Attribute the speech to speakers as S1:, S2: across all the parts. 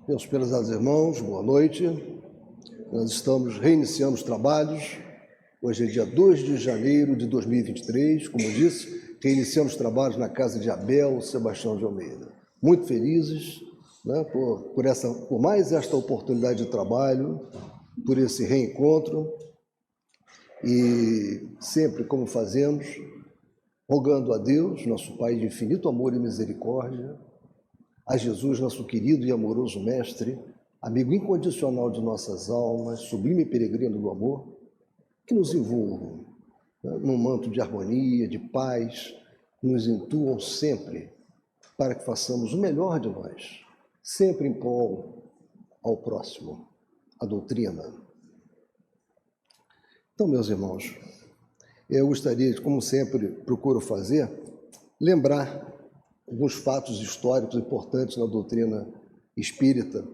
S1: Meus prezados irmãos, boa noite. Nós estamos reiniciando os trabalhos. Hoje é dia 2 de janeiro de 2023, como eu disse, reiniciamos os trabalhos na casa de Abel Sebastião de Almeida. Muito felizes, né, por mais esta oportunidade de trabalho, por esse reencontro, e sempre como fazemos, rogando a Deus, nosso Pai de infinito amor e misericórdia, a Jesus, nosso querido e amoroso Mestre, amigo incondicional de nossas almas, sublime peregrino do amor, que nos envolvam, né, num manto de harmonia, de paz, nos intuam sempre para que façamos o melhor de nós, sempre em prol ao próximo, a doutrina. Então, meus irmãos, eu gostaria, como sempre procuro fazer, lembrar alguns fatos históricos importantes na doutrina espírita.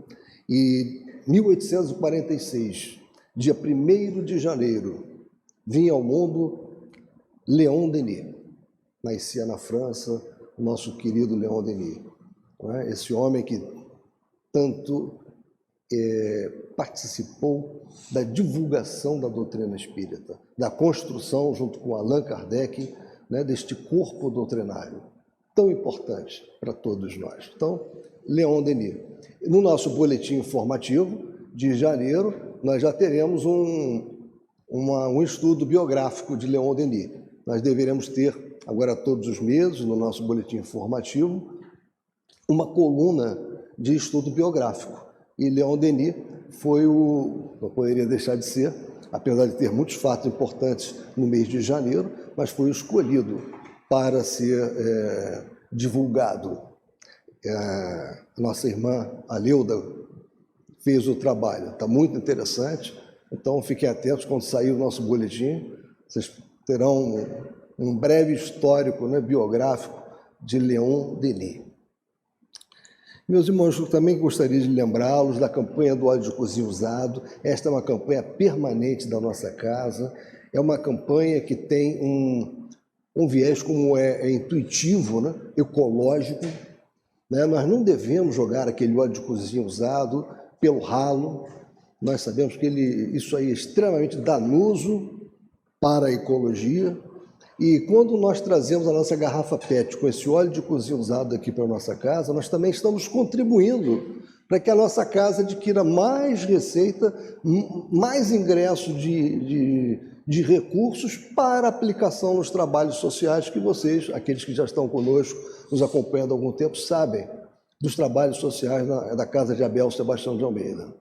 S1: E 1846, dia 1º de janeiro, vinha ao mundo Leon Denis. Nascia na França o nosso querido Leon Denis, não é? Esse homem que tanto participou da divulgação da doutrina espírita, da construção, junto com Allan Kardec, né, deste corpo doutrinário, tão importante para todos nós. Então, Leon Denis. No nosso boletim informativo de janeiro, nós já teremos um estudo biográfico de Leon Denis. Nós deveremos ter, agora todos os meses, no nosso boletim informativo, uma coluna de estudo biográfico. E Leon Denis foi não poderia deixar de ser, apesar de ter muitos fatos importantes no mês de janeiro, mas foi escolhido para ser divulgado. A nossa irmã Aleuda fez o trabalho, está muito interessante, então fiquem atentos quando sair o nosso boletim, vocês terão um breve histórico, né, biográfico de Leon Denis. Meus irmãos, eu também gostaria de lembrá-los da campanha do óleo de cozinha usado. Esta é uma campanha permanente da nossa casa, é uma campanha que tem um viés como é intuitivo, né? Ecológico, né? Nós não devemos jogar aquele óleo de cozinha usado pelo ralo. Nós sabemos que isso aí é extremamente danoso para a ecologia. E quando nós trazemos a nossa garrafa PET com esse óleo de cozinha usado aqui para a nossa casa, nós também estamos contribuindo para que a nossa casa adquira mais receita, mais ingresso de recursos para aplicação nos trabalhos sociais que vocês, aqueles que já estão conosco, nos acompanhando há algum tempo, sabem dos trabalhos sociais da Casa de Abel Sebastião de Almeida.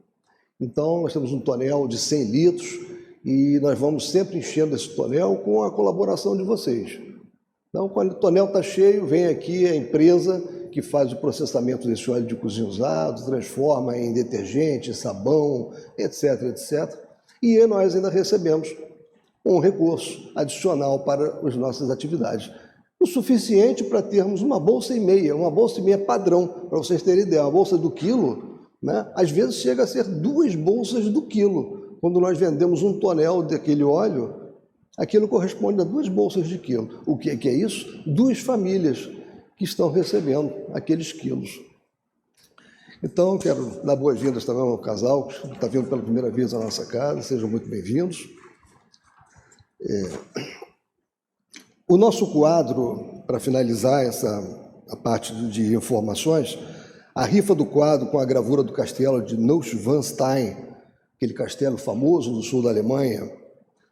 S1: Então, nós temos um tonel de 100 litros e nós vamos sempre enchendo esse tonel com a colaboração de vocês. Então, quando o tonel está cheio, vem aqui a empresa que faz o processamento desse óleo de cozinha usado, transforma em detergente, sabão, etc, etc. E nós ainda recebemos um recurso adicional para as nossas atividades. O suficiente para termos uma bolsa e meia padrão, para vocês terem ideia. Uma bolsa do quilo, né, às vezes chega a ser 2 bolsas do quilo. Quando nós vendemos um tonel daquele óleo, aquilo corresponde a 2 bolsas de quilo. O que é isso? 2 famílias que estão recebendo aqueles quilos. Então, quero dar boas-vindas também ao casal que está vindo pela primeira vez à nossa casa. Sejam muito bem-vindos. O nosso quadro, para finalizar a parte de informações, a rifa do quadro com a gravura do castelo de Neuschwanstein, aquele castelo famoso do sul da Alemanha,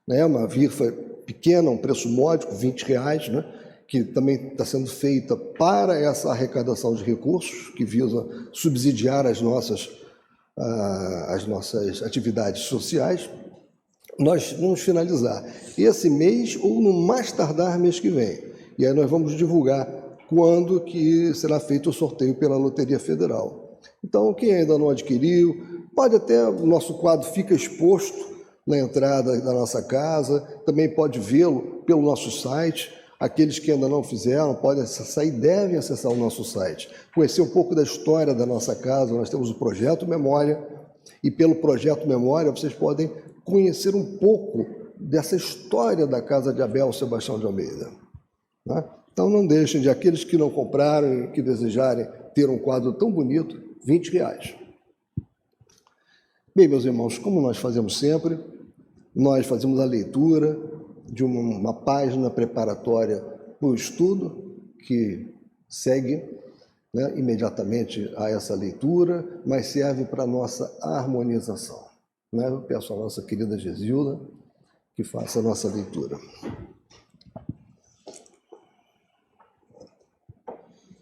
S1: né? Uma rifa pequena, um preço módico, R$20, né? Que também está sendo feita para essa arrecadação de recursos, que visa subsidiar as nossas atividades sociais. Nós vamos finalizar esse mês ou no mais tardar mês que vem. E aí nós vamos divulgar quando que será feito o sorteio pela Loteria Federal. Então, quem ainda não adquiriu, pode até, o nosso quadro fica exposto na entrada da nossa casa, também pode vê-lo pelo nosso site. Aqueles que ainda não fizeram podem acessar e devem acessar o nosso site. Conhecer um pouco da história da nossa casa, nós temos o Projeto Memória, e pelo Projeto Memória vocês podem conhecer um pouco dessa história da Casa de Abel Sebastião de Almeida, né? Então não deixem de, aqueles que não compraram, que desejarem ter um quadro tão bonito, R$20. Bem, meus irmãos, como nós fazemos sempre, nós fazemos a leitura de uma página preparatória para o estudo que segue, né, imediatamente a essa leitura, mas serve para a nossa harmonização. Né? Eu peço à nossa querida Gesilda que faça a nossa leitura.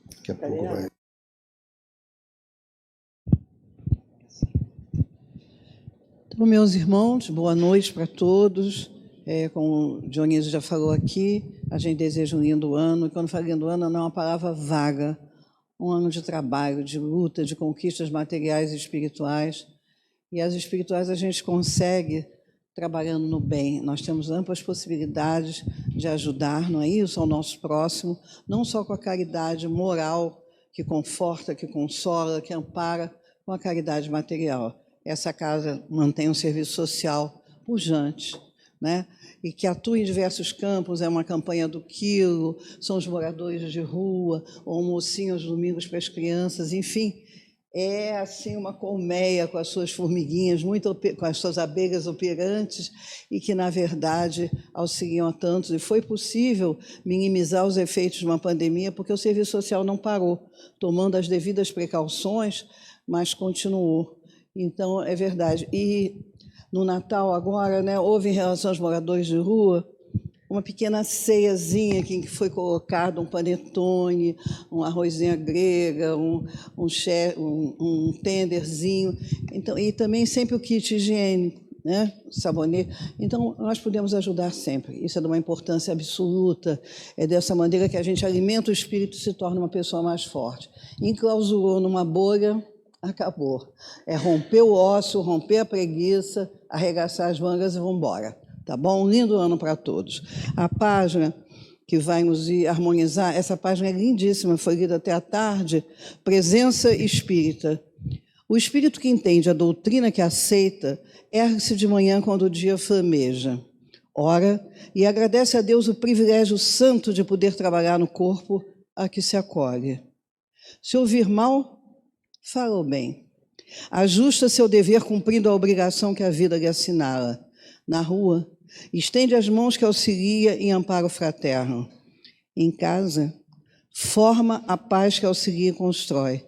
S1: Daqui a pouco vai...
S2: Então, meus irmãos, boa noite para todos. Como o Dionísio já falou aqui, a gente deseja um lindo ano, e quando fala lindo ano, não é uma palavra vaga, um ano de trabalho, de luta, de conquistas materiais e espirituais. E as espirituais a gente consegue trabalhando no bem. Nós temos amplas possibilidades de ajudar, não é isso, ao nosso próximo, não só com a caridade moral, que conforta, que consola, que ampara, com a caridade material. Essa casa mantém um serviço social pujante, né? E que atua em diversos campos, é uma campanha do quilo, são os moradores de rua, ou almocinho aos domingos para as crianças, enfim, é assim uma colmeia com as suas formiguinhas, com as suas abelhas operantes, e que, na verdade, auxiliam a tantos. E foi possível minimizar os efeitos de uma pandemia, porque o serviço social não parou, tomando as devidas precauções, mas continuou. Então, é verdade. E no Natal agora, né, houve em relação aos moradores de rua, uma pequena ceiazinha que foi colocado um panetone, um arrozinho grega, um tenderzinho, então, e também sempre o kit higiênico, né, sabonete. Então, nós podemos ajudar sempre. Isso é de uma importância absoluta. É dessa maneira que a gente alimenta o espírito e se torna uma pessoa mais forte. Enclausurou numa bolha, acabou. É romper o ócio, romper a preguiça, arregaçar as mangas e vamos embora. Tá bom? Um lindo ano para todos. A página que vai nos harmonizar, essa página é lindíssima, foi lida até à tarde, Presença Espírita. O espírito que entende a doutrina que aceita, ergue-se de manhã quando o dia flameja. Ora e agradece a Deus o privilégio santo de poder trabalhar no corpo a que se acolhe. Se ouvir mal, fala o bem. Ajusta seu dever cumprindo a obrigação que a vida lhe assinala. Na rua, estende as mãos que auxilia em amparo fraterno. Em casa, forma a paz que auxilia e constrói.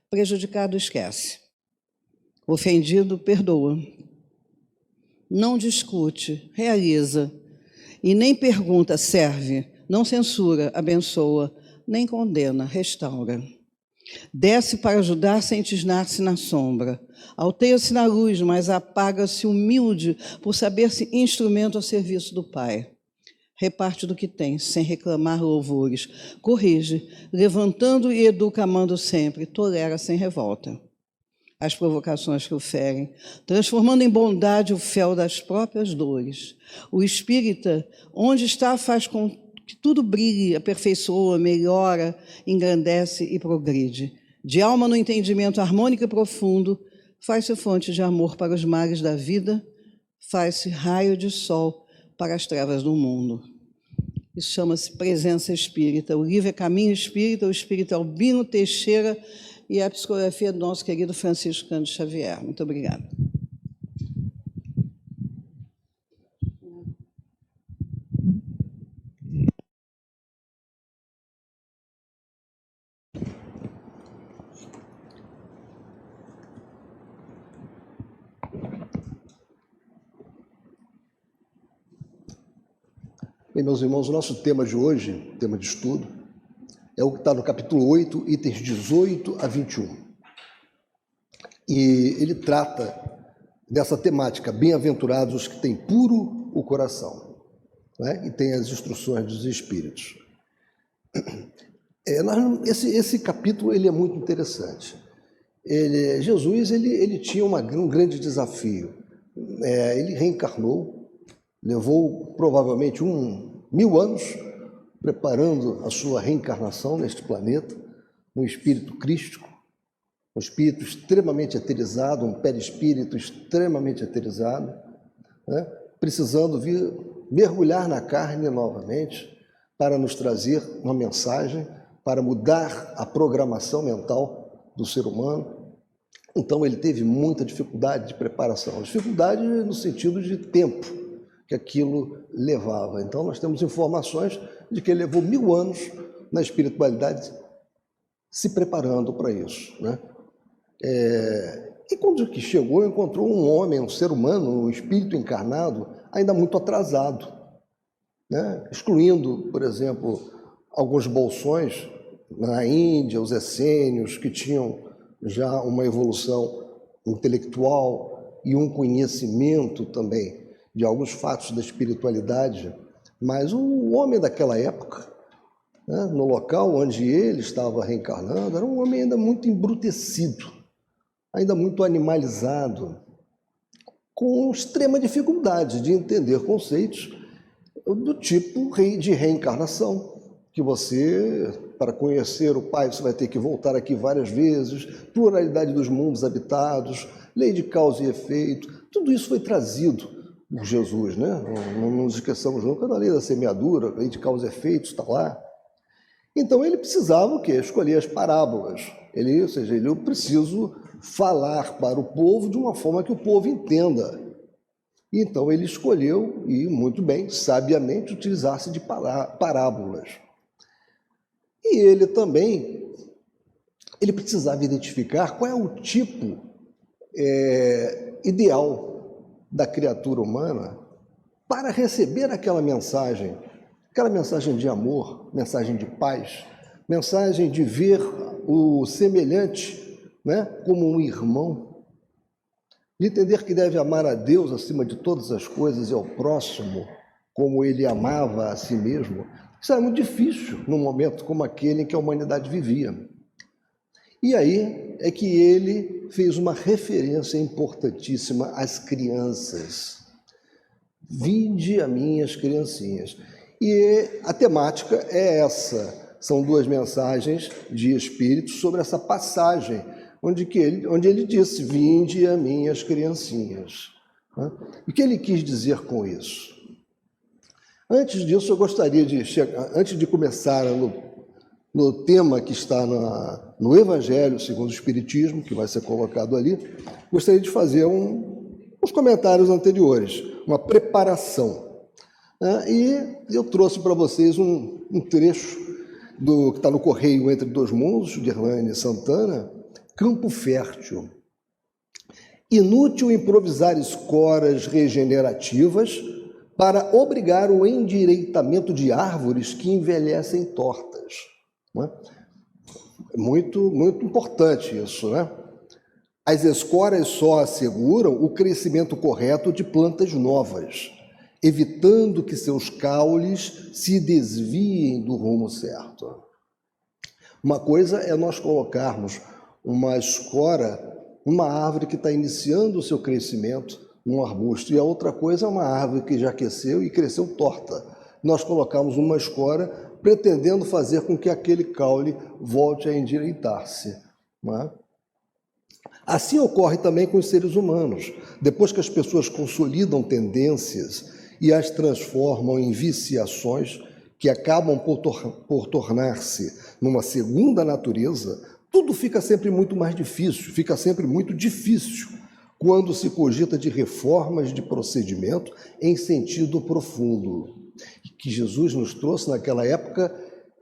S2: Prejudicado, esquece. Ofendido, perdoa. Não discute, realiza. E nem pergunta, serve. Não censura, abençoa. Nem condena, restaura. Desce para ajudar sem tisnar-se na sombra. Alteia-se na luz, mas apaga-se humilde por saber-se instrumento ao serviço do Pai. Reparte do que tem, sem reclamar louvores. Corrige, levantando e educa amando sempre. Tolera sem revolta as provocações que o ferem, transformando em bondade o fel das próprias dores. O espírita, onde está, faz com que tudo brilhe, aperfeiçoa, melhora, engrandece e progride. De alma no entendimento harmônico e profundo, faz-se fonte de amor para os males da vida, faz-se raio de sol para as trevas do mundo. Isso chama-se Presença Espírita. O livro é Caminho Espírita, o espírito é Albino Teixeira e a psicografia do nosso querido Francisco Cândido Xavier. Muito obrigada.
S1: Bem, meus irmãos, o nosso tema de hoje, tema de estudo, é o que está no capítulo 8, itens 18 a 21. E ele trata dessa temática, bem-aventurados os que têm puro o coração, né? E tem as instruções dos espíritos. Esse capítulo ele é muito interessante. Jesus ele tinha um grande desafio. Ele reencarnou, levou provavelmente 1000 anos preparando a sua reencarnação neste planeta, um espírito crístico, um espírito extremamente eterizado, um perispírito extremamente eterizado, né? Precisando vir mergulhar na carne novamente para nos trazer uma mensagem, para mudar a programação mental do ser humano, Então ele teve muita dificuldade de preparação, dificuldade no sentido de tempo que aquilo levava. Então nós temos informações de que ele levou 1000 anos na espiritualidade se preparando para isso, né? E quando que chegou, encontrou um homem, um ser humano, um espírito encarnado, ainda muito atrasado, né? Excluindo, por exemplo, alguns bolsões na Índia, os essênios, que tinham já uma evolução intelectual e um conhecimento também de alguns fatos da espiritualidade, mas o homem daquela época, né, no local onde ele estava reencarnando, era um homem ainda muito embrutecido, ainda muito animalizado, com extrema dificuldade de entender conceitos do tipo de reencarnação, que você, para conhecer o Pai, você vai ter que voltar aqui várias vezes, pluralidade dos mundos habitados, lei de causa e efeito, tudo isso foi trazido por Jesus, né? Não nos esqueçamos nunca da lei da semeadura, lei de causa e efeito está lá. Então ele precisava o quê? Escolher as parábolas. Ou seja, eu preciso falar para o povo de uma forma que o povo entenda. Então ele escolheu, e muito bem, sabiamente, utilizar-se de parábolas. E ele também, ele precisava identificar qual é o tipo ideal da criatura humana para receber aquela mensagem de amor, mensagem de paz, mensagem de ver o semelhante, né, como um irmão, de entender que deve amar a Deus acima de todas as coisas e ao próximo como ele amava a si mesmo. Isso era muito difícil num momento como aquele em que a humanidade vivia. E aí é que ele fez uma referência importantíssima às crianças. Vinde a minhas criancinhas. E a temática é essa. São 2 mensagens de Espírito sobre essa passagem, onde ele disse, vinde a minhas criancinhas. E o que ele quis dizer com isso? Antes disso, eu gostaria de antes de começar no tema que está no Evangelho segundo o Espiritismo, que vai ser colocado ali, gostaria de fazer uns comentários anteriores, uma preparação. E eu trouxe para vocês um trecho que está no Correio Entre Dois Mundos, de Hernani Santana, Campo Fértil. Inútil improvisar escoras regenerativas para obrigar o endireitamento de árvores que envelhecem tortas. É muito, muito importante isso, né? As escoras só asseguram o crescimento correto de plantas novas, evitando que seus caules se desviem do rumo certo. Uma coisa é nós colocarmos uma escora, uma árvore que está iniciando o seu crescimento, um arbusto, e a outra coisa é uma árvore que já aqueceu e cresceu torta. Nós colocamos uma escora pretendendo fazer com que aquele caule volte a endireitar-se. Assim ocorre também com os seres humanos. Depois que as pessoas consolidam tendências e as transformam em viciações que acabam por tornar-se numa segunda natureza, tudo fica sempre muito mais difícil, fica sempre muito difícil quando se cogita de reformas de procedimento em sentido profundo. O que Jesus nos trouxe naquela época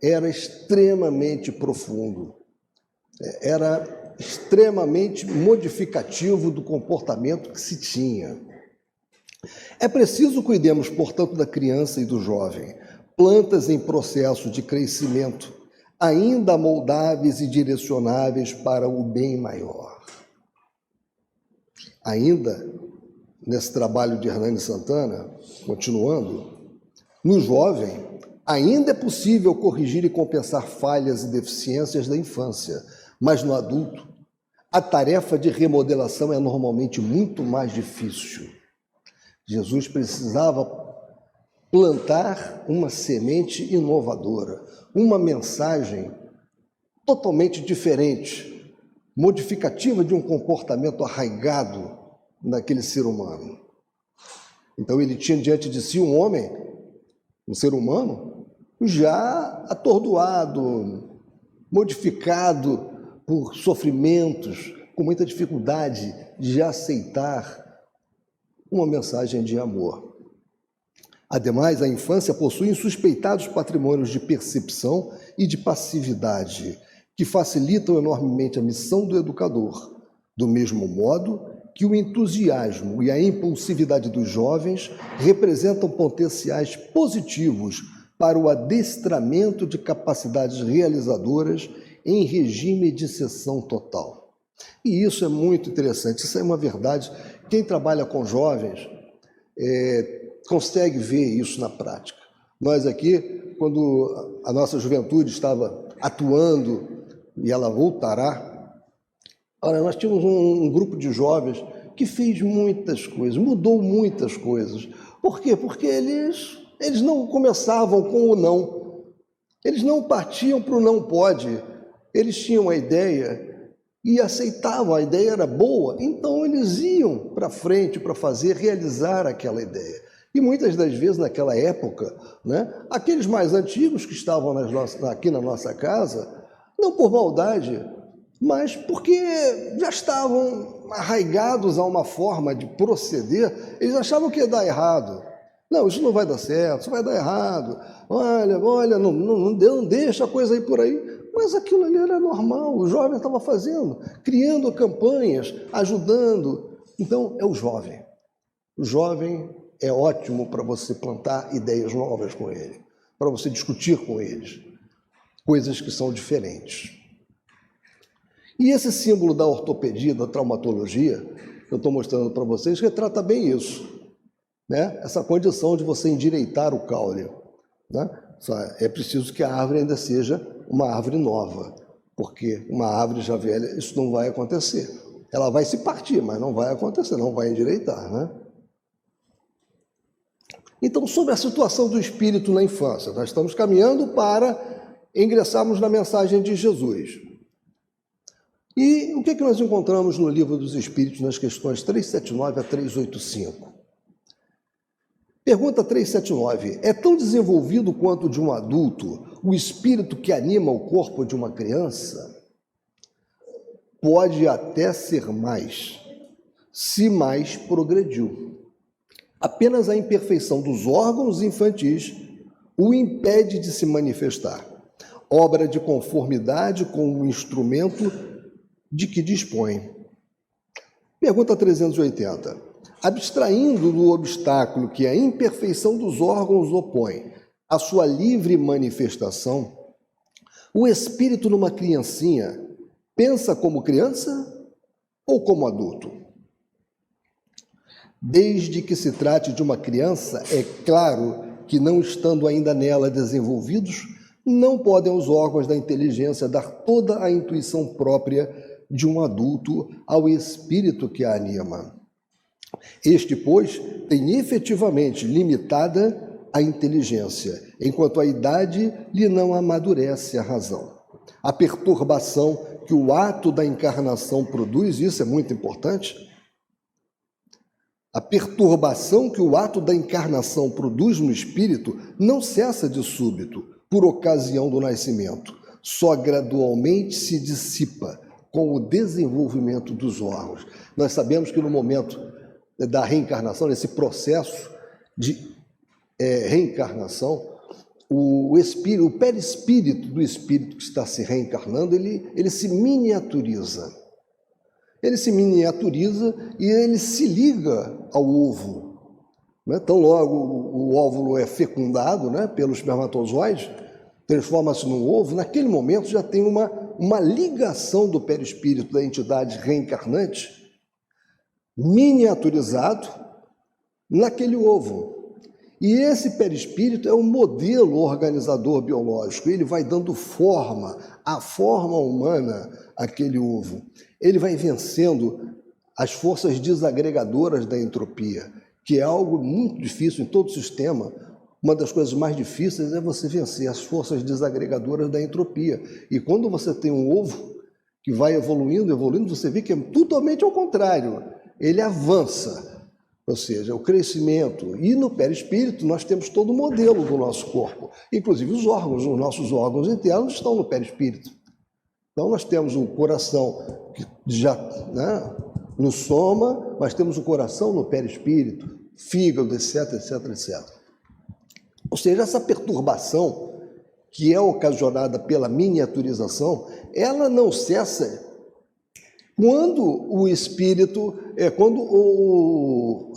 S1: era extremamente profundo, era extremamente modificativo do comportamento que se tinha. É preciso cuidemos, portanto, da criança e do jovem, plantas em processo de crescimento, ainda moldáveis e direcionáveis para o bem maior. Ainda, nesse trabalho de Hernani Santana, continuando, no jovem, ainda é possível corrigir e compensar falhas e deficiências da infância, mas no adulto, a tarefa de remodelação é normalmente muito mais difícil. Jesus precisava plantar uma semente inovadora, uma mensagem totalmente diferente, modificativa de um comportamento arraigado naquele ser humano. Então ele tinha diante de si um homem, um ser humano, já atordoado, modificado por sofrimentos, com muita dificuldade de aceitar uma mensagem de amor. Ademais, a infância possui insuspeitados patrimônios de percepção e de passividade, que facilitam enormemente a missão do educador, do mesmo modo que o entusiasmo e a impulsividade dos jovens representam potenciais positivos para o adestramento de capacidades realizadoras em regime de cessão total. E isso é muito interessante, isso é uma verdade. Quem trabalha com jovens consegue ver isso na prática. Nós aqui, quando a nossa juventude estava atuando, e ela voltará, nós tínhamos um grupo de jovens que fez muitas coisas, mudou muitas coisas. Por quê? Porque eles não começavam com o não. Eles não partiam para o não pode. Eles tinham a ideia e aceitavam, a ideia era boa, então eles iam para frente para realizar aquela ideia. E muitas das vezes, naquela época, aqueles mais antigos que estavam aqui na nossa casa, não por maldade, mas porque já estavam arraigados a uma forma de proceder, eles achavam que ia dar errado. Não, isso não vai dar certo, isso vai dar errado. Olha, não deixa a coisa ir por aí. Mas aquilo ali era normal, o jovem estava fazendo, criando campanhas, ajudando. Então, é o jovem. O jovem é ótimo para você plantar ideias novas com ele, para você discutir com eles coisas que são diferentes. E esse símbolo da ortopedia, da traumatologia, que eu estou mostrando para vocês, retrata bem isso, essa condição de você endireitar o caule. É preciso que a árvore ainda seja uma árvore nova, porque uma árvore já velha, isso não vai acontecer. Ela vai se partir, mas não vai acontecer, não vai endireitar. Então, sobre a situação do espírito na infância, nós estamos caminhando para ingressarmos na mensagem de Jesus. E o que nós encontramos no Livro dos Espíritos, nas questões 379 a 385? Pergunta 379. É tão desenvolvido quanto de um adulto o espírito que anima o corpo de uma criança? Pode até ser mais, se mais progrediu. Apenas a imperfeição dos órgãos infantis o impede de se manifestar, obra de conformidade com o instrumento de que dispõe. Pergunta 380. Abstraindo do obstáculo que a imperfeição dos órgãos opõe à sua livre manifestação, o espírito numa criancinha pensa como criança ou como adulto? Desde que se trate de uma criança, é claro que, não estando ainda nela desenvolvidos, não podem os órgãos da inteligência dar toda a intuição própria de um adulto ao espírito que a anima. Este, pois, tem efetivamente limitada a inteligência, enquanto a idade lhe não amadurece a razão. A perturbação que o ato da encarnação produz, isso é muito importante, a perturbação que o ato da encarnação produz no espírito não cessa de súbito, por ocasião do nascimento, só gradualmente se dissipa com o desenvolvimento dos órgãos. Nós sabemos que no momento da reencarnação, nesse processo de reencarnação, o perispírito do espírito que está se reencarnando, ele se miniaturiza. Ele se miniaturiza e ele se liga ao ovo. Então, logo o óvulo é fecundado pelo espermatozoide, transforma-se num ovo, naquele momento já tem uma ligação do perispírito da entidade reencarnante, miniaturizado naquele ovo. E esse perispírito é um modelo organizador biológico, ele vai dando forma, a forma humana àquele ovo. Ele vai vencendo as forças desagregadoras da entropia, que é algo muito difícil em todo o sistema. Uma das coisas mais difíceis é você vencer as forças desagregadoras da entropia. E quando você tem um ovo que vai evoluindo, você vê que é totalmente ao contrário. Ele avança, ou seja, o crescimento. E no perispírito nós temos todo o modelo do nosso corpo. Inclusive os nossos órgãos internos estão no perispírito. Então, nós temos um coração que já, né, no soma, mas temos o coração no perispírito, fígado, etc, etc, etc. Ou seja, essa perturbação que é ocasionada pela miniaturização, ela não cessa quando o espírito,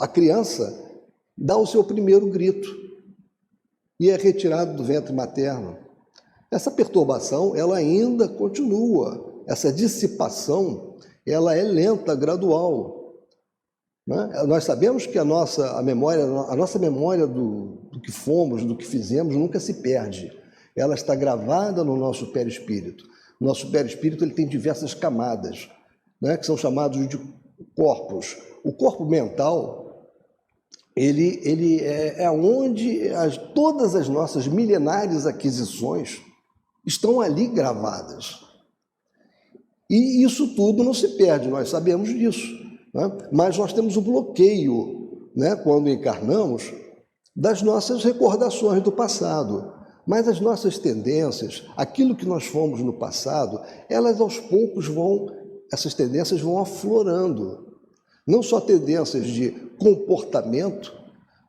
S1: a criança dá o seu primeiro grito e é retirado do ventre materno. Essa perturbação, ela ainda continua. Essa dissipação, ela é lenta, gradual. Né? Nós sabemos que a nossa memória do que fomos, do que fizemos, nunca se perde. Ela está gravada no nosso perispírito. O nosso perispírito ele tem diversas camadas, né, que são chamados de corpos. O corpo mental, ele é onde todas as nossas milenares aquisições estão ali gravadas. E isso tudo não se perde, nós sabemos disso. Né? Mas nós temos o bloqueio, né, quando encarnamos, das nossas recordações do passado. Mas as nossas tendências, aquilo que nós fomos no passado, elas aos poucos essas tendências vão aflorando. Não só tendências de comportamento,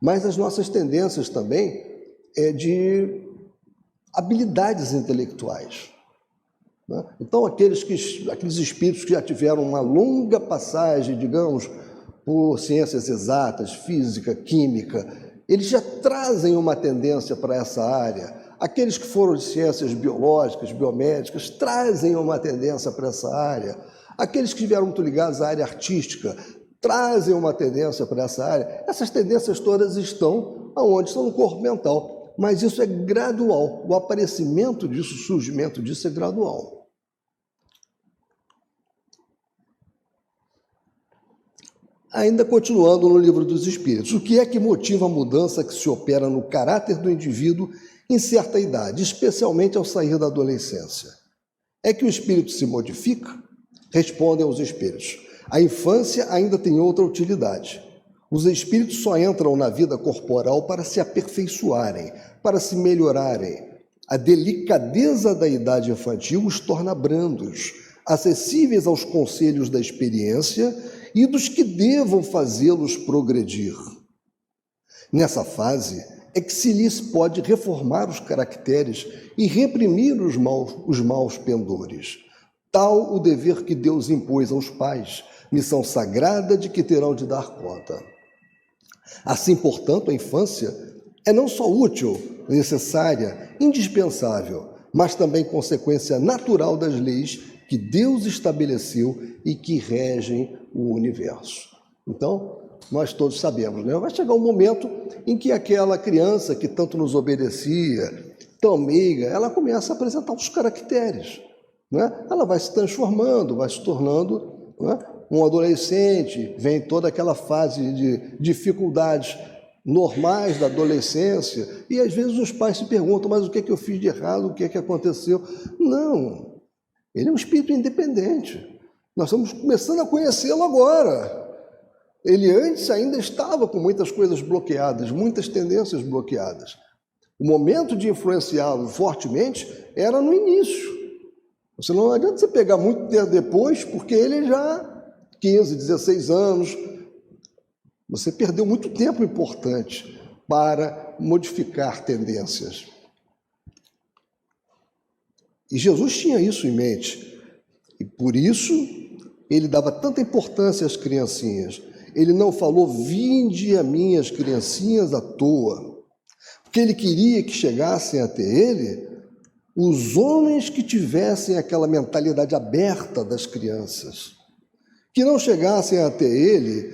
S1: mas as nossas tendências também de habilidades intelectuais. Né? Então, aqueles espíritos que já tiveram uma longa passagem, digamos, por ciências exatas, física, química, eles já trazem uma tendência para essa área. Aqueles que foram de ciências biológicas, biomédicas, trazem uma tendência para essa área. Aqueles que estiveram muito ligados à área artística, trazem uma tendência para essa área. Essas tendências todas estão aonde? Estão no corpo mental. Mas isso é gradual. O aparecimento disso, o surgimento disso é gradual. Ainda continuando no Livro dos Espíritos, o que é que motiva a mudança que se opera no caráter do indivíduo em certa idade, especialmente ao sair da adolescência? É que o espírito se modifica? Respondem os espíritos. A infância ainda tem outra utilidade. Os espíritos só entram na vida corporal para se aperfeiçoarem, para se melhorarem. A delicadeza da idade infantil os torna brandos, acessíveis aos conselhos da experiência e dos que devam fazê-los progredir. Nessa fase é que se lhes pode reformar os caracteres e reprimir os maus pendores. Tal o dever que Deus impôs aos pais, missão sagrada de que terão de dar conta. Assim, portanto, a infância é não só útil, necessária, indispensável, mas também consequência natural das leis que Deus estabeleceu e que regem o universo. Então, nós todos sabemos, né? Vai chegar um momento em que aquela criança que tanto nos obedecia, tão meiga, ela começa a apresentar os caracteres, né? Ela vai se transformando, vai se tornando, né, um adolescente, vem toda aquela fase de dificuldades normais da adolescência, e às vezes os pais se perguntam, mas o que é que eu fiz de errado, o que é que aconteceu? Não, ele é um espírito independente. Nós estamos começando a conhecê-lo agora. Ele antes ainda estava com muitas coisas bloqueadas, muitas tendências bloqueadas. O momento de influenciá-lo fortemente era no início. Você não adianta você pegar muito tempo depois, porque ele já 15, 16 anos, você perdeu muito tempo importante para modificar tendências. E Jesus tinha isso em mente. E por isso ele dava tanta importância às criancinhas. Ele não falou, vinde a mim as criancinhas à toa, porque ele queria que chegassem até ele os homens que tivessem aquela mentalidade aberta das crianças, que não chegassem até ele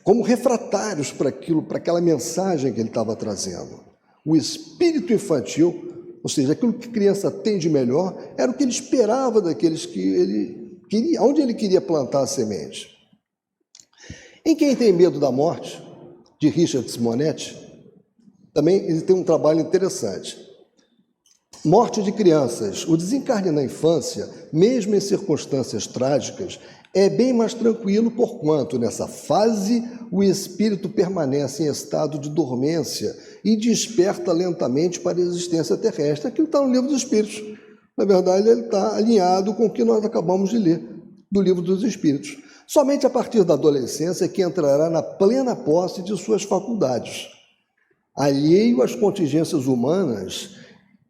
S1: como refratários para aquela mensagem que ele estava trazendo. O espírito infantil, ou seja, aquilo que a criança tem de melhor, era o que ele esperava daqueles que ele queria, onde ele queria plantar a semente. Em Quem Tem Medo da Morte, de Richard Simonetti, também ele tem um trabalho interessante. Morte de crianças. O desencarne na infância, mesmo em circunstâncias trágicas, é bem mais tranquilo, porquanto, nessa fase, o espírito permanece em estado de dormência e desperta lentamente para a existência terrestre. Aquilo está no Livro dos Espíritos. Na verdade, ele está alinhado com o que nós acabamos de ler do Livro dos Espíritos. Somente a partir da adolescência é que entrará na plena posse de suas faculdades. Alheio às contingências humanas,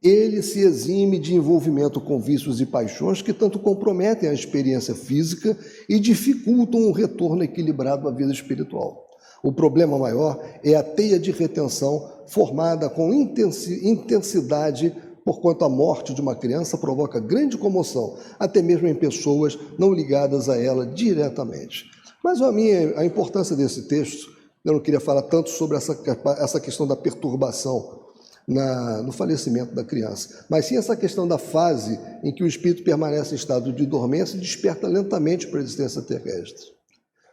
S1: ele se exime de envolvimento com vícios e paixões que tanto comprometem a experiência física e dificultam um retorno equilibrado à vida espiritual. O problema maior é a teia de retenção formada com intensidade, porquanto a morte de uma criança provoca grande comoção, até mesmo em pessoas não ligadas a ela diretamente. Mas a importância desse texto, eu não queria falar tanto sobre essa questão da perturbação no falecimento da criança, mas sim essa questão da fase em que o espírito permanece em estado de dormência e desperta lentamente para a existência terrestre.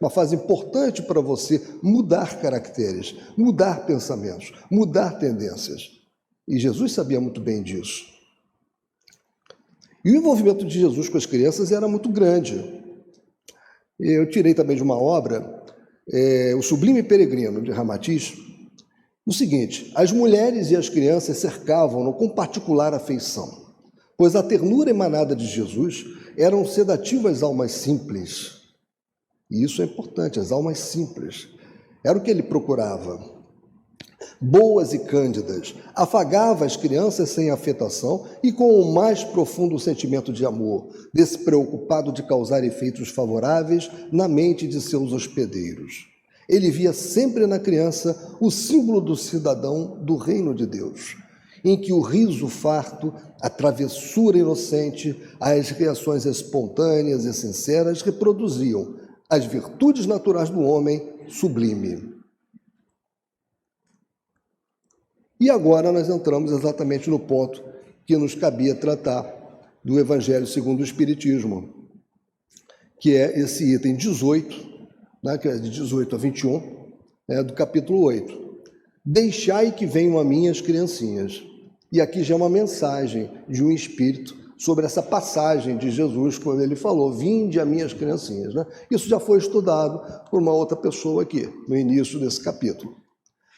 S1: Uma fase importante para você mudar caracteres, mudar pensamentos, mudar tendências. E Jesus sabia muito bem disso. E o envolvimento de Jesus com as crianças era muito grande. Eu tirei também de uma obra, O Sublime Peregrino, de Ramatiz, o seguinte: as mulheres e as crianças cercavam-no com particular afeição, pois a ternura emanada de Jesus era um sedativo às almas simples. E isso é importante, as almas simples. Era o que ele procurava. Boas e cândidas, afagava as crianças sem afetação e com o mais profundo sentimento de amor, despreocupado de causar efeitos favoráveis na mente de seus hospedeiros. Ele via sempre na criança o símbolo do cidadão do reino de Deus, em que o riso farto, a travessura inocente, as reações espontâneas e sinceras reproduziam as virtudes naturais do homem sublime. E agora nós entramos exatamente no ponto que nos cabia tratar do Evangelho segundo o Espiritismo, que é esse item 18, que é de 18 a 21, do capítulo 8. Deixai que venham a mim as criancinhas. E aqui já é uma mensagem de um espírito sobre essa passagem de Jesus, quando ele falou, vinde a minhas criancinhas. Isso já foi estudado por uma outra pessoa aqui, no início desse capítulo.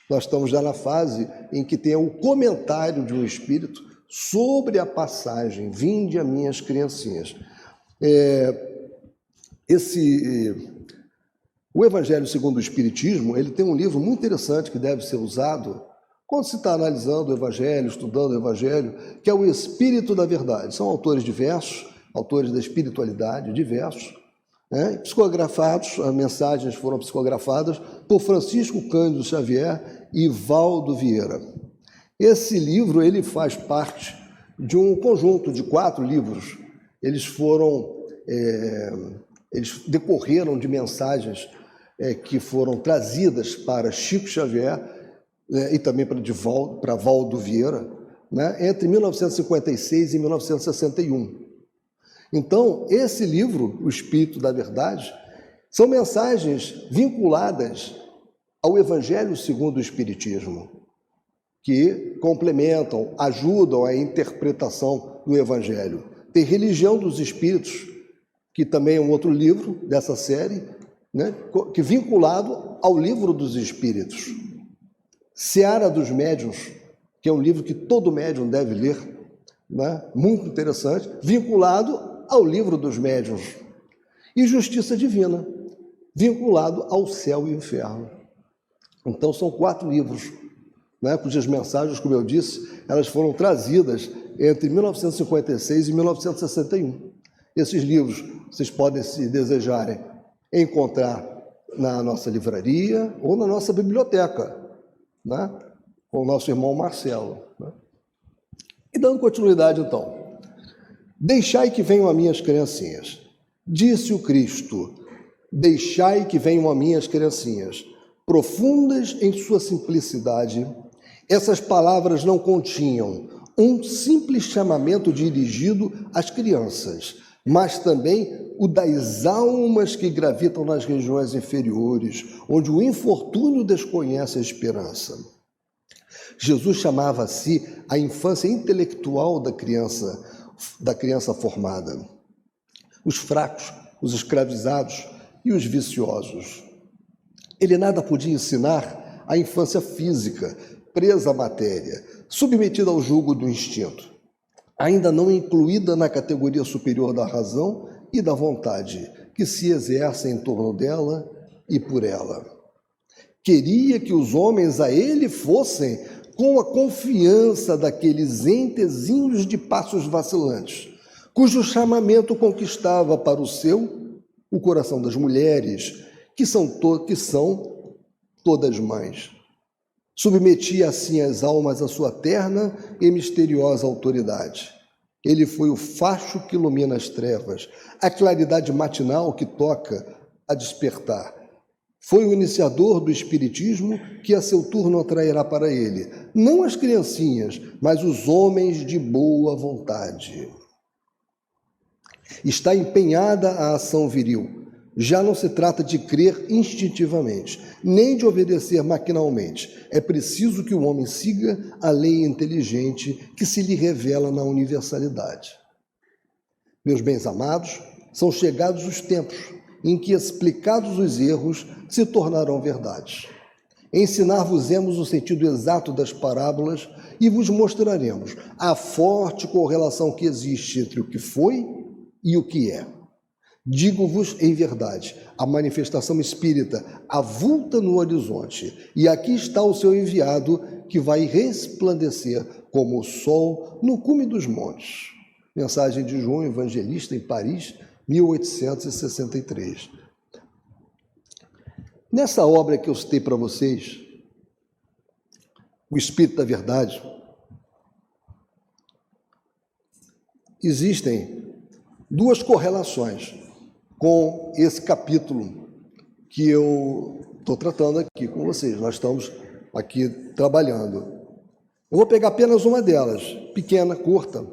S1: Nós estamos já na fase em que tem o comentário de um espírito sobre a passagem, vinde a minhas criancinhas. O Evangelho segundo o Espiritismo, ele tem um livro muito interessante que deve ser usado quando se está analisando o Evangelho, estudando o Evangelho, que é o Espírito da Verdade. São autores diversos, autores da espiritualidade diversos, psicografados, as mensagens foram psicografadas por Francisco Cândido Xavier e Valdo Vieira. Esse livro ele faz parte de um conjunto de 4 livros. Eles decorreram de mensagens que foram trazidas para Chico Xavier e também para Valdo Vieira, entre 1956 e 1961. Então, esse livro, O Espírito da Verdade, são mensagens vinculadas ao Evangelho segundo o Espiritismo, que complementam, ajudam a interpretação do Evangelho. Tem Religião dos Espíritos, que também é um outro livro dessa série, que é vinculado ao Livro dos Espíritos. Seara dos Médiuns, que é um livro que todo médium deve ler, muito interessante, vinculado ao Livro dos Médiuns. E Justiça Divina, vinculado ao Céu e Inferno. Então, são 4 livros, cujas mensagens, como eu disse, elas foram trazidas entre 1956 e 1961. Esses livros, vocês podem, se desejarem, encontrar na nossa livraria ou na nossa biblioteca, com o nosso irmão Marcelo. E dando continuidade, então, deixai que venham a mim as criancinhas. Disse o Cristo, deixai que venham a mim as criancinhas. Profundas em sua simplicidade, essas palavras não continham um simples chamamento dirigido às crianças, mas também o das almas que gravitam nas regiões inferiores, onde o infortúnio desconhece a esperança. Jesus chamava a si a infância intelectual da criança formada, os fracos, os escravizados e os viciosos. Ele nada podia ensinar à infância física, presa à matéria, submetida ao jugo do instinto. ainda não incluída na categoria superior da razão e da vontade, que se exerce em torno dela e por ela. Queria que os homens a ele fossem com a confiança daqueles entezinhos de passos vacilantes, cujo chamamento conquistava para o seu o coração das mulheres, que são todas mães. Submetia assim as almas à sua terna e misteriosa autoridade. Ele foi o facho que ilumina as trevas, a claridade matinal que toca a despertar. Foi o iniciador do espiritismo que a seu turno atrairá para ele, não as criancinhas, mas os homens de boa vontade. Está empenhada a ação viril. Já não se trata de crer instintivamente, nem de obedecer maquinalmente. É preciso que o homem siga a lei inteligente que se lhe revela na universalidade. Meus bens amados, são chegados os tempos em que, explicados os erros, se tornarão verdades. Ensinar-vos-emos o sentido exato das parábolas e vos mostraremos a forte correlação que existe entre o que foi e o que é. Digo-vos em verdade, a manifestação espírita avulta no horizonte, e aqui está o seu enviado, que vai resplandecer como o sol no cume dos montes. Mensagem de João Evangelista em Paris, 1863. Nessa obra que eu citei para vocês, O Espírito da Verdade, existem duas correlações com esse capítulo que eu estou tratando aqui com vocês. Nós estamos aqui trabalhando. Eu vou pegar apenas uma delas, pequena, curta,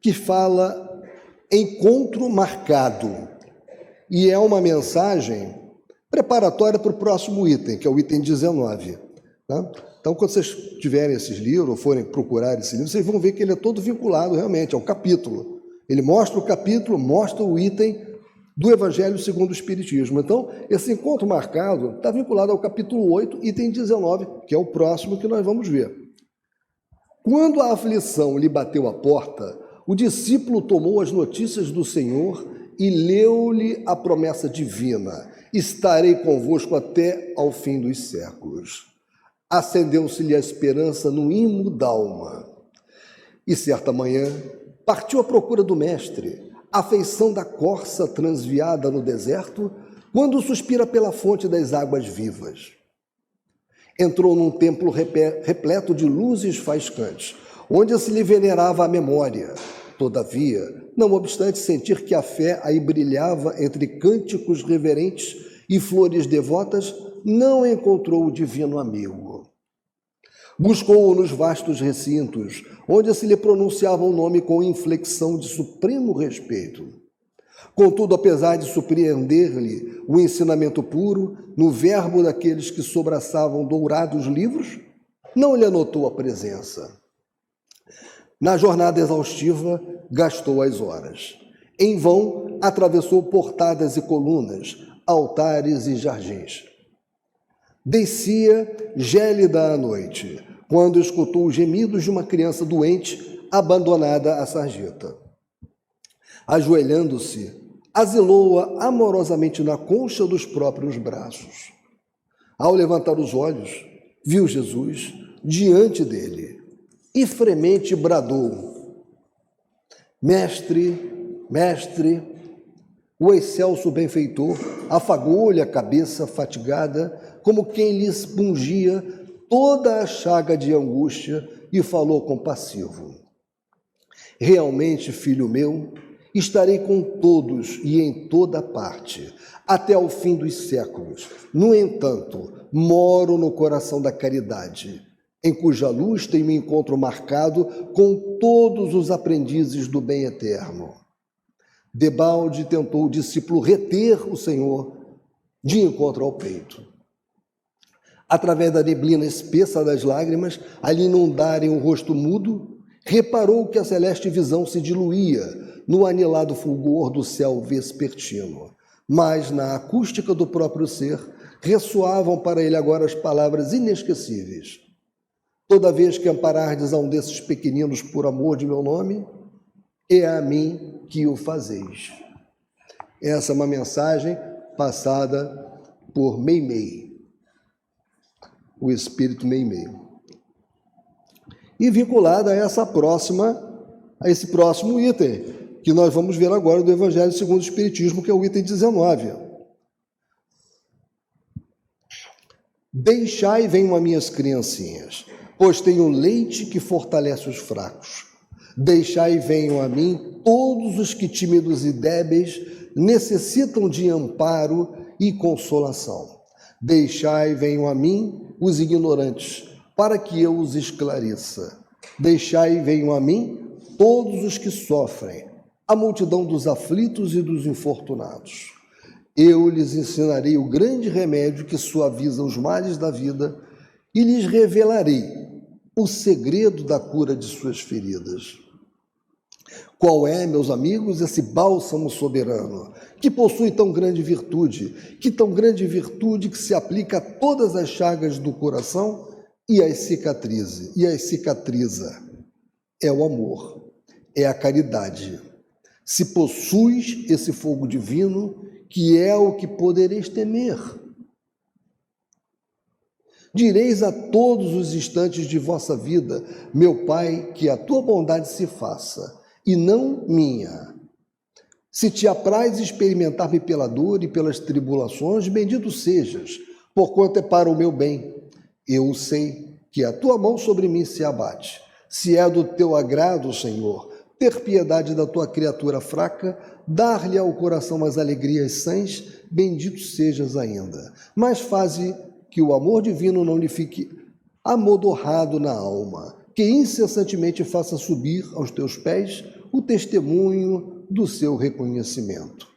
S1: que fala encontro marcado. E é uma mensagem preparatória para o próximo item, que é o item 19. Tá? Então, quando vocês tiverem esses livros, ou forem procurar esse livro, vocês vão ver que ele é todo vinculado realmente ao capítulo. Ele mostra o capítulo, mostra o item do Evangelho segundo o Espiritismo. Então, esse encontro marcado está vinculado ao capítulo 8, item 19, que é o próximo que nós vamos ver. Quando a aflição lhe bateu à porta, o discípulo tomou as notícias do Senhor e leu-lhe a promessa divina: estarei convosco até ao fim dos séculos. Acendeu-se-lhe a esperança no imo d'alma. E certa manhã partiu à procura do mestre, a feição da corça transviada no deserto, quando suspira pela fonte das águas vivas. Entrou num templo repleto de luzes faiscantes, onde se lhe venerava a memória. Todavia, não obstante sentir que a fé aí brilhava entre cânticos reverentes e flores devotas, não encontrou o divino amigo. Buscou-o nos vastos recintos, onde se lhe pronunciava o nome com inflexão de supremo respeito. Contudo, apesar de surpreender-lhe o ensinamento puro, no verbo daqueles que sobraçavam dourados livros, não lhe anotou a presença. Na jornada exaustiva, gastou as horas. Em vão, atravessou portadas e colunas, altares e jardins. Descia gélida a noite, quando escutou os gemidos de uma criança doente, abandonada à sarjeta. Ajoelhando-se, asilou-a amorosamente na concha dos próprios braços. Ao levantar os olhos, viu Jesus diante dele e fremente bradou: Mestre, mestre! O excelso benfeitor afagou-lhe a cabeça fatigada, como quem lhe expungia toda a chaga de angústia, e falou compassivo: Realmente, filho meu, estarei com todos e em toda parte, até ao fim dos séculos. No entanto, moro no coração da caridade, em cuja luz tenho me encontro marcado com todos os aprendizes do bem eterno. Debalde tentou o discípulo reter o Senhor de encontro ao peito. Através da neblina espessa das lágrimas, a lhe inundarem o rosto mudo, reparou que a celeste visão se diluía no anilado fulgor do céu vespertino. Mas, na acústica do próprio ser, ressoavam para ele agora as palavras inesquecíveis: Toda vez que amparardes a um desses pequeninos por amor de meu nome, é a mim que o fazeis. Essa é uma mensagem passada por Meimei, o espírito Meimei. E vinculada a esse próximo item, que nós vamos ver agora do Evangelho segundo o Espiritismo, que é o item 19. Deixai venham a minhas criancinhas, pois tenho leite que fortalece os fracos. Deixai venham a mim todos os que tímidos e débeis necessitam de amparo e consolação. Deixai venham a mim os ignorantes, para que eu os esclareça. Deixai venham a mim todos os que sofrem, a multidão dos aflitos e dos infortunados. Eu lhes ensinarei o grande remédio que suaviza os males da vida e lhes revelarei o segredo da cura de suas feridas. Qual é, meus amigos, esse bálsamo soberano, que possui tão grande virtude, que se aplica a todas as chagas do coração e as cicatriza? É o amor, é a caridade. Se possuis esse fogo divino, que é o que podereis temer. Direis a todos os instantes de vossa vida, meu Pai, que a tua bondade se faça, e não minha. Se te apraz experimentar-me pela dor e pelas tribulações, bendito sejas, porquanto é para o meu bem. Eu sei que a tua mão sobre mim se abate. Se é do teu agrado, Senhor, ter piedade da tua criatura fraca, dar-lhe ao coração as alegrias sãs, bendito sejas ainda. Mas faze que o amor divino não lhe fique amodorrado na alma, que incessantemente faça subir aos teus pés o testemunho do seu reconhecimento.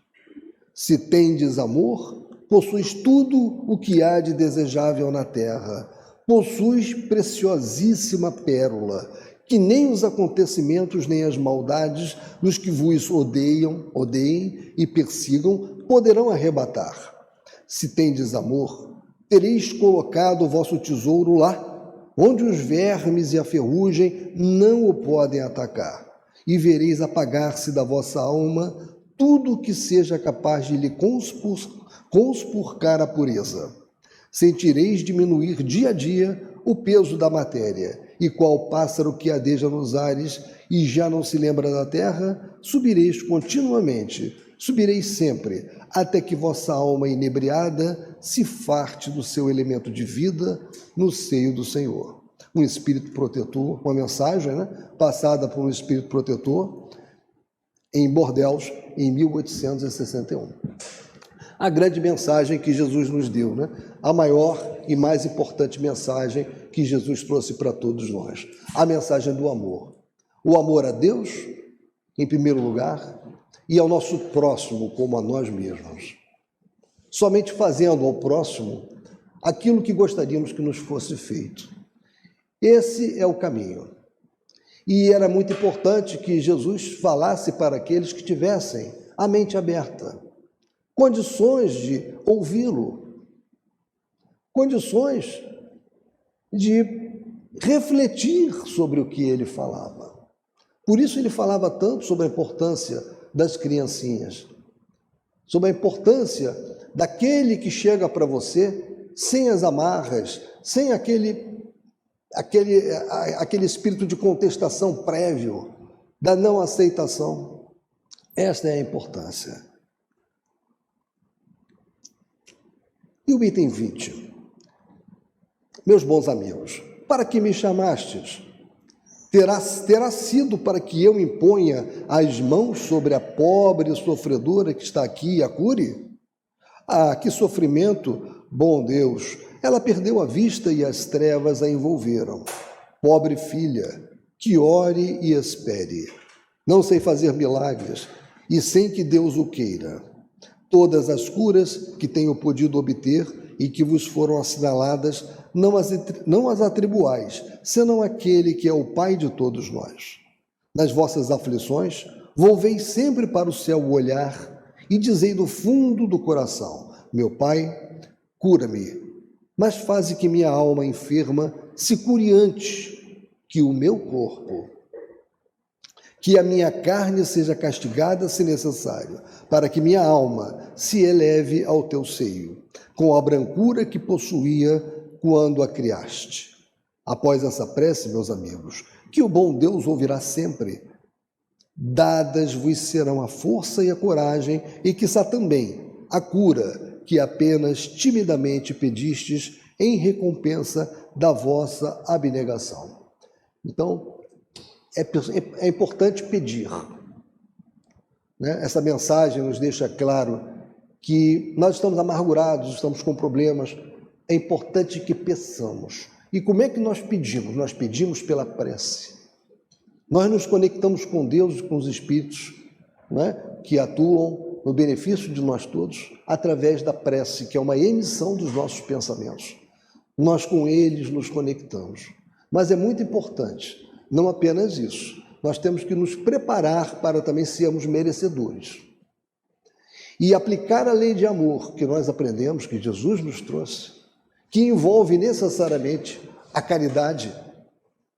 S1: Se tendes amor, possuis tudo o que há de desejável na terra, possuis preciosíssima pérola, que nem os acontecimentos nem as maldades dos que vos odeiem e persigam poderão arrebatar. Se tendes amor, tereis colocado o vosso tesouro lá, onde os vermes e a ferrugem não o podem atacar, e vereis apagar-se da vossa alma tudo o que seja capaz de lhe conspurcar a pureza. Sentireis diminuir dia a dia o peso da matéria, e qual pássaro que adeja nos ares e já não se lembra da terra, subireis continuamente, subireis sempre, até que vossa alma inebriada se farte do seu elemento de vida no seio do Senhor. Um espírito protetor, uma mensagem, passada por um espírito protetor em Bordeaux, em 1861. A grande mensagem que Jesus nos deu, a maior e mais importante mensagem que Jesus trouxe para todos nós, a mensagem do amor. O amor a Deus, em primeiro lugar, e ao nosso próximo como a nós mesmos. Somente fazendo ao próximo aquilo que gostaríamos que nos fosse feito. Esse é o caminho. E era muito importante que Jesus falasse para aqueles que tivessem a mente aberta, condições de ouvi-lo, condições de refletir sobre o que ele falava. Por isso ele falava tanto sobre a importância das criancinhas, sobre a importância daquele que chega para você sem as amarras, sem aquele espírito de contestação prévio, da não aceitação. Esta é a importância. E o item 20. Meus bons amigos, para que me chamastes? Terá sido para que eu imponha as mãos sobre a pobre sofredora que está aqui e a cure? Ah, que sofrimento, bom Deus! Ela perdeu a vista e as trevas a envolveram. Pobre filha, que ore e espere. Não sei fazer milagres, e sem que Deus o queira. Todas as curas que tenho podido obter e que vos foram assinaladas, não as atribuais, senão aquele que é o Pai de todos nós. Nas vossas aflições, volvei sempre para o céu o olhar e dizei do fundo do coração: meu Pai, cura-me. mas faze que minha alma enferma se cure antes que o meu corpo. Que a minha carne seja castigada, se necessário, para que minha alma se eleve ao teu seio, com a brancura que possuía quando a criaste. Após essa prece, meus amigos, que o bom Deus ouvirá sempre, dadas vos serão a força e a coragem, e quiçá também a cura que apenas timidamente pedistes em recompensa da vossa abnegação. Então, é importante pedir, né? Essa mensagem nos deixa claro que nós estamos amargurados, estamos com problemas, é importante que peçamos. E como é que nós pedimos? Nós pedimos pela prece. Nós nos conectamos com Deus e com os Espíritos, né, que atuam no benefício de nós todos, através da prece, que é uma emissão dos nossos pensamentos. Nós com eles nos conectamos. Mas é muito importante, não apenas isso, nós temos que nos preparar para também sermos merecedores. E aplicar a lei de amor que nós aprendemos, que Jesus nos trouxe, que envolve necessariamente a caridade,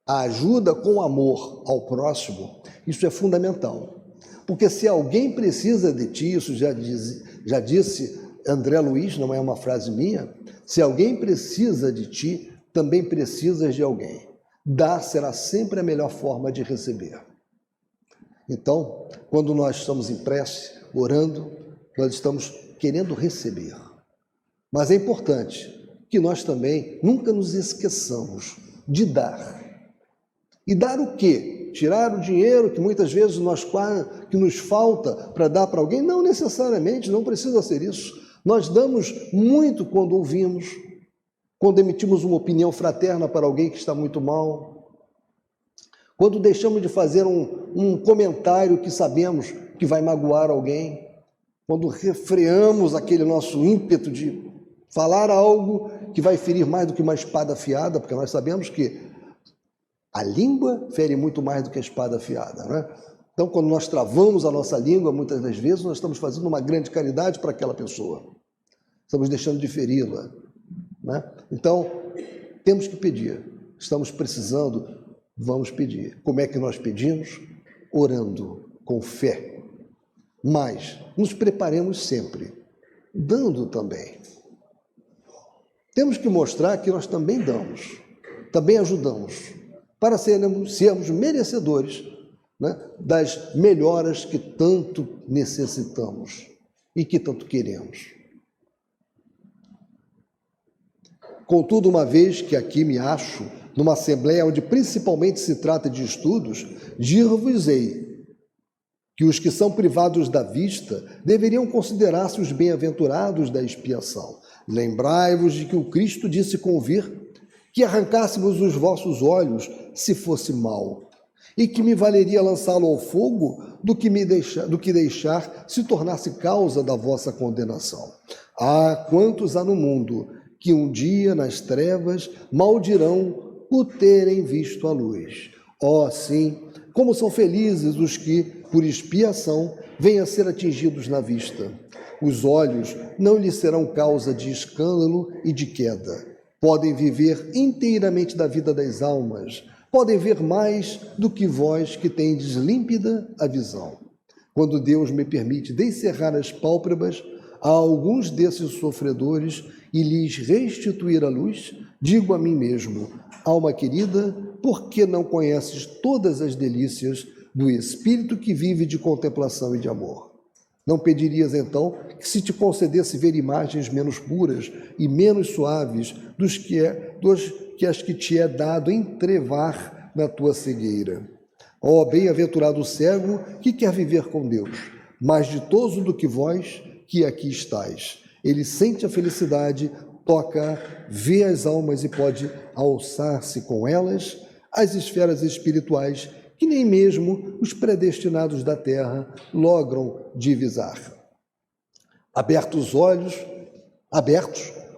S1: a ajuda com amor ao próximo, isso é fundamental. Porque se alguém precisa de ti, isso já disse André Luiz, não é uma frase minha, se alguém precisa de ti, também precisas de alguém. Dar será sempre a melhor forma de receber. Então, quando nós estamos em prece, orando, nós estamos querendo receber. Mas é importante que nós também nunca nos esqueçamos de dar. E dar o quê? Tirar o dinheiro que muitas vezes que nos falta para dar para alguém? Não necessariamente, não precisa ser isso. Nós damos muito quando ouvimos, quando emitimos uma opinião fraterna para alguém que está muito mal, quando deixamos de fazer um comentário que sabemos que vai magoar alguém, quando refreamos aquele nosso ímpeto de falar algo que vai ferir mais do que uma espada afiada, porque nós sabemos que a língua fere muito mais do que a espada afiada, né? Então, quando nós travamos a nossa língua, muitas das vezes nós estamos fazendo uma grande caridade para aquela pessoa. Estamos deixando de feri-la, né? Então, temos que pedir. Estamos precisando, vamos pedir. Como é que nós pedimos? Orando, com fé. Mas nos preparemos sempre, dando também. Temos que mostrar que nós também damos, também ajudamos, para sermos merecedores, né, das melhoras que tanto necessitamos e que tanto queremos. Contudo, uma vez que aqui me acho, numa assembleia onde principalmente se trata de estudos, dir-vos-ei que os que são privados da vista deveriam considerar-se os bem-aventurados da expiação. Lembrai-vos de que o Cristo disse convir que arrancássemos os vossos olhos se fosse mal, e que me valeria lançá-lo ao fogo do que deixar se tornasse causa da vossa condenação. Ah, quantos há no mundo que um dia nas trevas maldirão o terem visto a luz. Oh, sim, como são felizes os que, por expiação, vêm a ser atingidos na vista. Os olhos não lhes serão causa de escândalo e de queda. Podem viver inteiramente da vida das almas, podem ver mais do que vós que tendes límpida a visão. Quando Deus me permite descerrar as pálpebras a alguns desses sofredores e lhes restituir a luz, digo a mim mesmo, alma querida, por que não conheces todas as delícias do Espírito que vive de contemplação e de amor? Não pedirias, então, que se te concedesse ver imagens menos puras e menos suaves dos que as que te é dado entrevar na tua cegueira? Ó bem-aventurado cego que quer viver com Deus, mais ditoso do que vós que aqui estáis. Ele sente a felicidade, toca, vê as almas e pode alçar-se com elas às esferas espirituais que nem mesmo os predestinados da terra logram divisar. Abertos,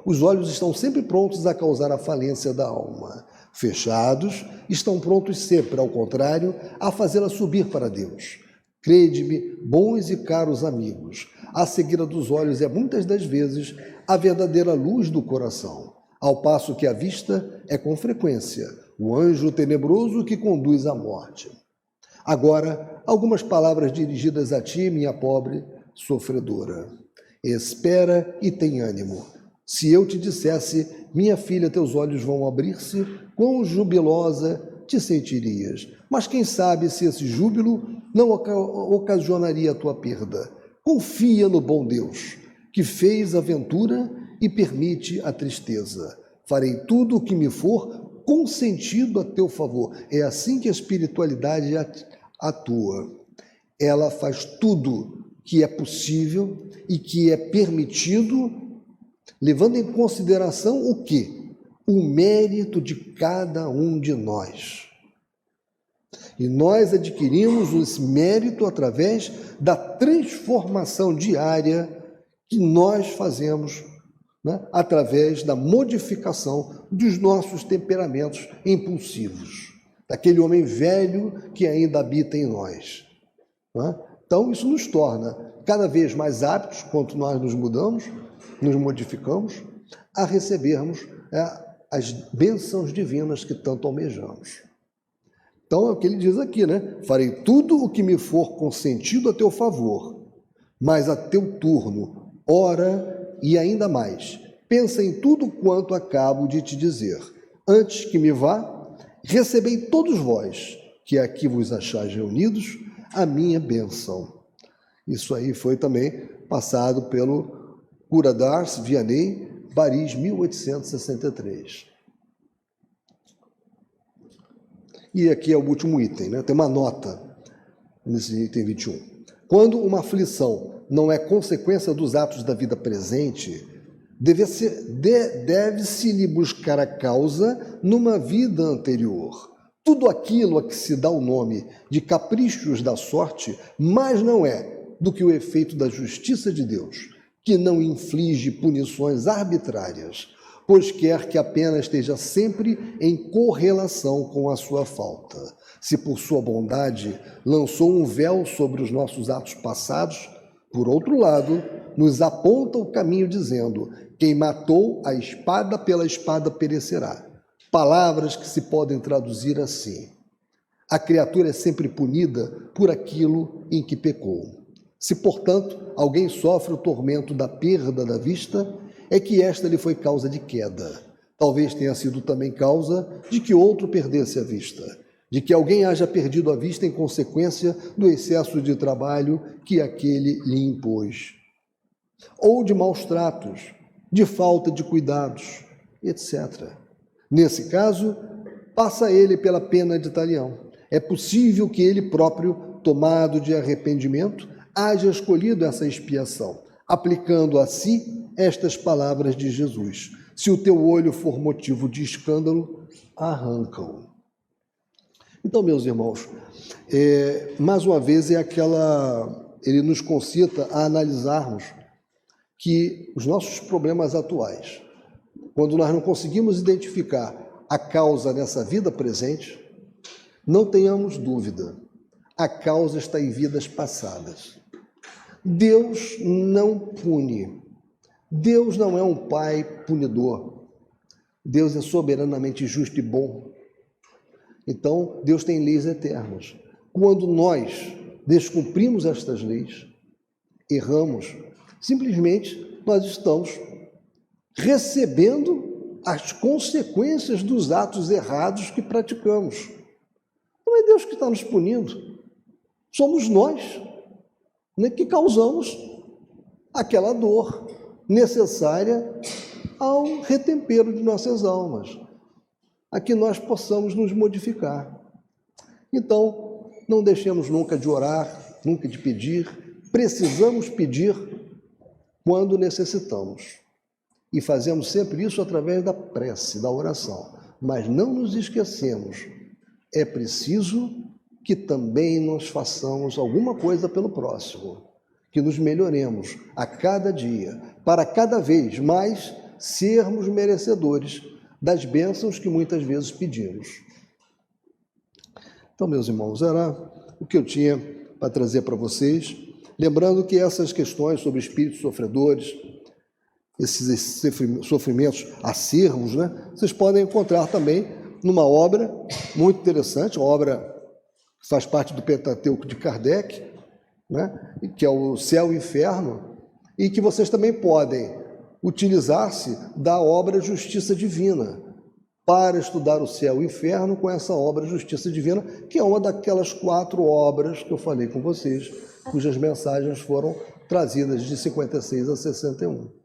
S1: os olhos estão sempre prontos a causar a falência da alma. Fechados, estão prontos sempre, ao contrário, a fazê-la subir para Deus. Crede-me, bons e caros amigos, a cegueira dos olhos é muitas das vezes a verdadeira luz do coração. ao passo que a vista é, com frequência, o anjo tenebroso que conduz à morte. Agora, algumas palavras dirigidas a ti, minha pobre sofredora. Espera e tem ânimo. Se eu te dissesse, minha filha, teus olhos vão abrir-se, quão jubilosa te sentirias. Mas quem sabe se esse júbilo não ocasionaria a tua perda. Confia no bom Deus, que fez a ventura e permite a tristeza. Farei tudo o que me for consentido a teu favor. É assim que a espiritualidade atua. Ela faz tudo que é possível e que é permitido, levando em consideração o quê? O mérito de cada um de nós. E nós adquirimos esse mérito através da transformação diária que nós fazemos, né? Através da modificação dos nossos temperamentos impulsivos, daquele homem velho que ainda habita em nós, né? Então, isso nos torna cada vez mais aptos, quanto nós nos mudamos, nos modificamos, a recebermos as bênçãos divinas que tanto almejamos. Então, é o que ele diz aqui, né? Farei tudo o que me for consentido a teu favor, mas a teu turno, ora e ainda mais. Pensa em tudo quanto acabo de te dizer. Antes que me vá, recebei todos vós, que aqui vos achais reunidos, a minha bênção. Isso aí foi também passado pelo Cura d'Ars Vianney, Paris, 1863. E aqui é o último item, né? Tem uma nota nesse item 21. Quando uma aflição não é consequência dos atos da vida presente, deve-se-lhe buscar a causa numa vida anterior. Tudo aquilo a que se dá o nome de caprichos da sorte, mas não é do que o efeito da justiça de Deus, que não inflige punições arbitrárias, pois quer que a pena esteja sempre em correlação com a sua falta. Se por sua bondade lançou um véu sobre os nossos atos passados, por outro lado, nos aponta o caminho dizendo: quem matou a espada pela espada perecerá. Palavras que se podem traduzir assim: a criatura é sempre punida por aquilo em que pecou. Se, portanto, alguém sofre o tormento da perda da vista, é que esta lhe foi causa de queda. Talvez tenha sido também causa de que outro perdesse a vista, de que alguém haja perdido a vista em consequência do excesso de trabalho que aquele lhe impôs, ou de maus tratos, de falta de cuidados, etc. Nesse caso, passa ele pela pena de talião. É possível que ele próprio, tomado de arrependimento, haja escolhido essa expiação, aplicando a si estas palavras de Jesus: se o teu olho for motivo de escândalo, arranca-o. Então, meus irmãos, mais uma vez ele nos concita a analisarmos que os nossos problemas atuais, quando nós não conseguimos identificar a causa nessa vida presente, não tenhamos dúvida, a causa está em vidas passadas. Deus não pune. Deus não é um pai punidor. Deus é soberanamente justo e bom. Então, Deus tem leis eternas. Quando nós descumprimos estas leis, erramos, simplesmente nós estamos recebendo as consequências dos atos errados que praticamos. Não é Deus que está nos punindo, somos nós, né, que causamos aquela dor necessária ao retempero de nossas almas, a que nós possamos nos modificar. Então, não deixemos nunca de orar, nunca de pedir. Precisamos pedir quando necessitamos. E fazemos sempre isso através da prece, da oração. Mas não nos esquecemos, é preciso que também nós façamos alguma coisa pelo próximo, que nos melhoremos a cada dia, para cada vez mais sermos merecedores das bênçãos que muitas vezes pedimos. Então, meus irmãos, era o que eu tinha para trazer para vocês, lembrando que essas questões sobre espíritos sofredores esses sofrimentos acerbos, né, vocês podem encontrar também numa obra muito interessante, uma obra que faz parte do Pentateuco de Kardec, né, que é o Céu e Inferno, e que vocês também podem utilizar-se da obra Justiça Divina para estudar o Céu e o Inferno com essa obra Justiça Divina, que é uma daquelas 4 obras que eu falei com vocês, cujas mensagens foram trazidas de 56 a 61.